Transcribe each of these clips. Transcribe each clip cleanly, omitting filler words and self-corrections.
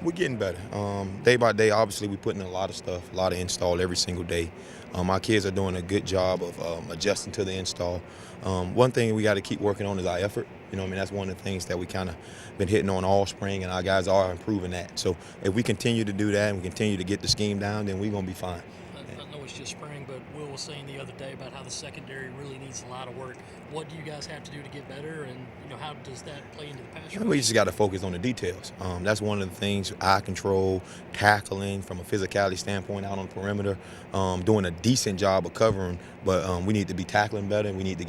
We're getting better. Day by day, obviously, we're putting in a lot of stuff, a lot of install every single day. Our kids are doing a good job of adjusting to the install. One thing we got to keep working on is our effort. That's one of the things that we kind of been hitting on all spring, and our guys are improving that. So if we continue to do that and we continue to get the scheme down, then we're going to be fine. I know it's just spring, but Will was saying the other day about how the secondary really needs a lot of work. What do you guys have to do to get better, and how does that play into the pass rush? We just got to focus on the details. That's one of the things: eye control, tackling from a physicality standpoint out on the perimeter, doing a decent job of covering. But we need to be tackling better. We need to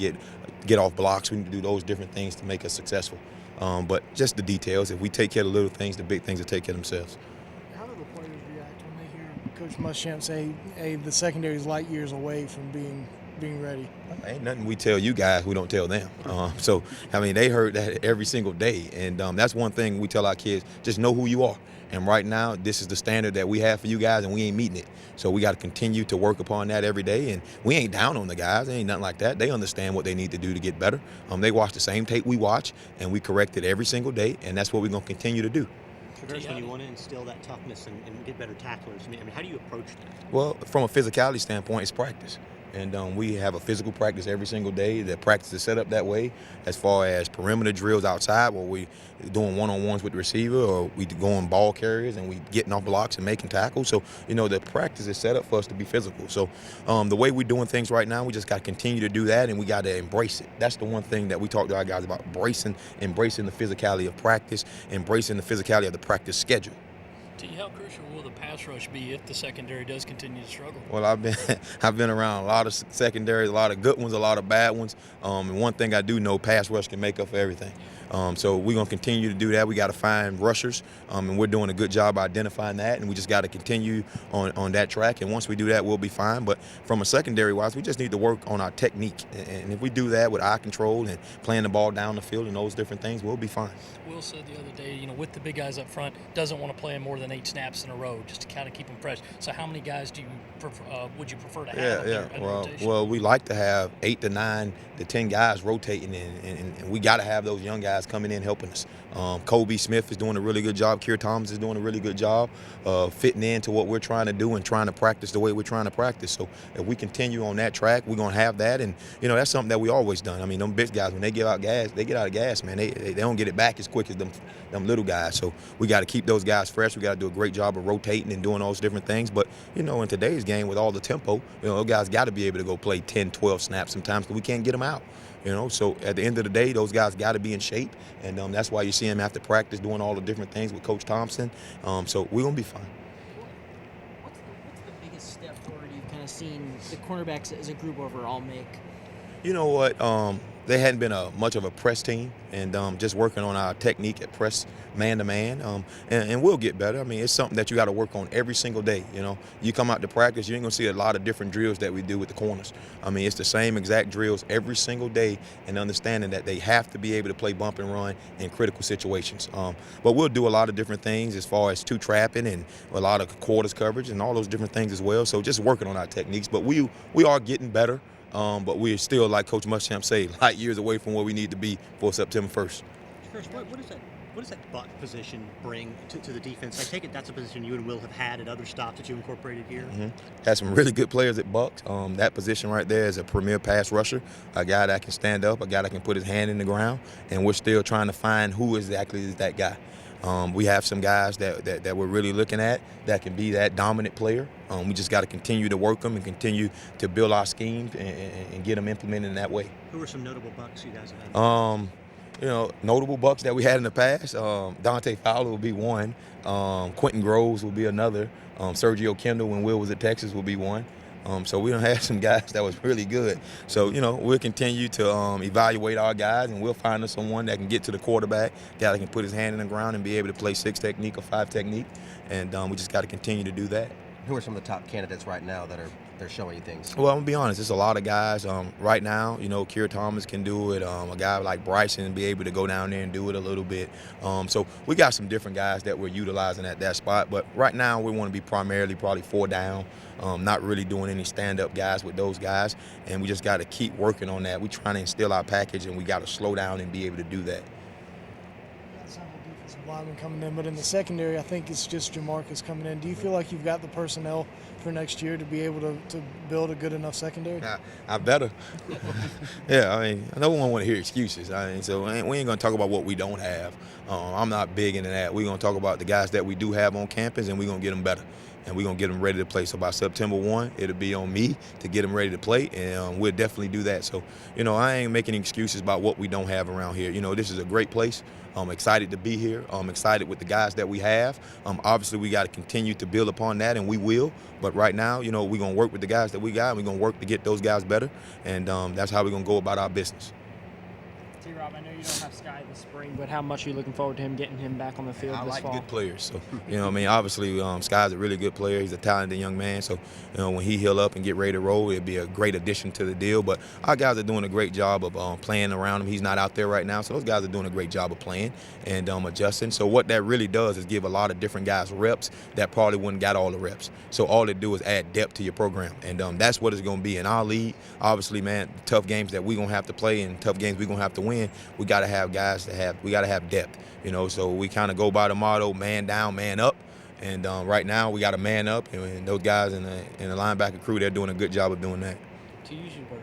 get off blocks. We need to do those different things to make us successful. But just the details. If we take care of the little things, the big things will take care of themselves. How do the players react when they hear Coach Muschamp say, "Hey, the secondary is light years away from being ready"? Ain't nothing we tell you guys we don't tell them. They heard that every single day, and that's one thing we tell our kids: just know who you are. And right now, this is the standard that we have for you guys, and we ain't meeting it. So we got to continue to work upon that every day. And we ain't down on the guys. Ain't nothing like that. They understand what they need to do to get better. They watch the same tape we watch, and we correct it every single day. And that's what we're going to continue to do. Travaris, when you want to instill that toughness and get better tacklers, how do you approach that? Well, from a physicality standpoint, it's practice. And we have a physical practice every single day. The practice is set up that way as far as perimeter drills outside where we doing one-on-ones with the receiver, or we going ball carriers and we getting off blocks and making tackles. So, the practice is set up for us to be physical. So the way we're doing things right now, we just got to continue to do that, and we got to embrace it. That's the one thing that we talk to our guys about: embracing the physicality of practice, embracing the physicality of the practice schedule. How crucial will the pass rush be if the secondary does continue to struggle? Well, I've been around a lot of secondaries, a lot of good ones, a lot of bad ones. And one thing I do know: pass rush can make up for everything. So we're gonna continue to do that. We got to find rushers, and we're doing a good job identifying that. And we just got to continue on that track. And once we do that, we'll be fine. But from a secondary wise, we just need to work on our technique. And if we do that with eye control and playing the ball down the field and those different things, we'll be fine. Will said the other day, with the big guys up front, doesn't want to play more than 8 snaps in a row just to kind of keep them fresh. So how many guys would you prefer to have? Well, we like to have 8 to 9 to 10 guys rotating in, and we got to have those young guys coming in helping us. Kobe Smith is doing a really good job. Keir Thomas is doing a really good job fitting into what we're trying to do and trying to practice the way we're trying to practice. So if we continue on that track, we're going to have that. And, that's something that we always done. Them big guys, when they give out gas, they get out of gas, man. They don't get it back as quick as them little guys. So we got to keep those guys fresh. We got to do a great job of rotating and doing those different things. But, in today's game with all the tempo, those guys got to be able to go play 10, 12 snaps sometimes because we can't get them out. So at the end of the day, those guys got to be in shape, and that's why you see them after practice doing all the different things with Coach Thompson. So we're going to be fine. What's the biggest step forward you've kind of seen the cornerbacks as a group overall make? You know what? They hadn't been much of a press team, and just working on our technique at press man-to-man, and we'll get better. It's something that you got to work on every single day. You come out to practice, you ain't going to see a lot of different drills that we do with the corners. It's the same exact drills every single day, and understanding that they have to be able to play bump and run in critical situations. But we'll do a lot of different things as far as two trapping and a lot of quarters coverage and all those different things as well. So just working on our techniques, but we are getting better. But we're still, like Coach Muschamp say, light years away from where we need to be for September 1st. First, what does that buck position bring to the defense? I take it that's a position you and Will have had at other stops that you incorporated here. Mm-hmm. Had some really good players at Bucks. That position right there is a premier pass rusher, a guy that can stand up, a guy that can put his hand in the ground, and we're still trying to find who exactly is that guy. We have some guys that we're really looking at that can be that dominant player. We just got to continue to work them and continue to build our schemes and get them implemented in that way. Who are some notable bucks you guys have had? Notable bucks that we had in the past. Dante Fowler will be one. Quentin Groves will be another. Sergio Kendall, when Will was at Texas, will be one. So we don't have some guys that was really good. So, we'll continue to evaluate our guys, and we'll find us someone that can get to the quarterback, guy that can put his hand in the ground and be able to play 6 technique or 5 technique. And we just got to continue to do that. Who are some of the top candidates right now that they're showing you things? Well, I'm going to be honest. There's a lot of guys right now. Keir Thomas can do it. A guy like Bryson be able to go down there and do it a little bit. So we got some different guys that we're utilizing at that spot. But right now we want to be primarily probably 4 down, not really doing any stand-up guys with those guys. And we just got to keep working on that. We're trying to instill our package, and we got to slow down and be able to do that. got several defensive linemen coming in, but in the secondary, I think it's just Jamarcus coming in. Do you feel like you've got the personnel for next year to be able to build a good enough secondary? I better. Yeah, I mean, no one want to hear excuses. I mean, so we ain't gonna talk about what we don't have. I'm not big into that. We're gonna talk about the guys that we do have on campus, and we're gonna get them better, and we're gonna get them ready to play. So by September 1, it'll be on me to get them ready to play, and we'll definitely do that. So, I ain't making excuses about what we don't have around here. This is a great place. I'm excited to be here. I'm excited with the guys that we have. Obviously, we got to continue to build upon that, and we will. But right now, we're going to work with the guys that we got, and we're going to work to get those guys better, and that's how we're going to go about our business. T-Rob, I know you don't have Sky this spring, but how much are you looking forward to getting him back on the field I this like fall? good players, so obviously Sky's a really good player. He's a talented young man, so when he heal up and get ready to roll, it'd be a great addition to the deal. But our guys are doing a great job of playing around him. He's not out there right now, so those guys are doing a great job of playing and adjusting. So what that really does is give a lot of different guys reps that probably wouldn't got all the reps. So all it do is add depth to your program, and that's what it's going to be in our league. Obviously, man, tough games that we're going to have to play and tough games we're going to have to win, we got to have guys we got to have depth, so we kind of go by the motto, man down, man up. And right now we got a man up, and those guys in the linebacker crew, they're doing a good job of doing that. To use your word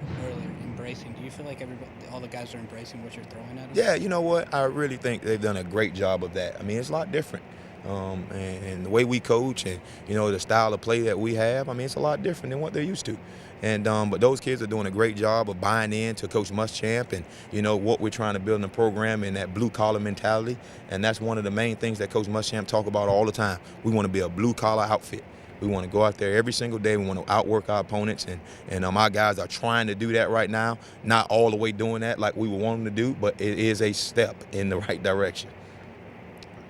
from earlier, embracing, do you feel like all the guys are embracing what you're throwing at them? Yeah, you know what? I really think they've done a great job of that. I mean, it's a lot different. And the way we coach and, the style of play that we have, I mean, it's a lot different than what they're used to. And but those kids are doing a great job of buying in to Coach Muschamp and, what we're trying to build in the program and that blue-collar mentality. And that's one of the main things that Coach Muschamp talk about all the time. We want to be a blue-collar outfit. We want to go out there every single day. We want to outwork our opponents, and our guys are trying to do that right now. Not all the way doing that like we would want them to do, but it is a step in the right direction.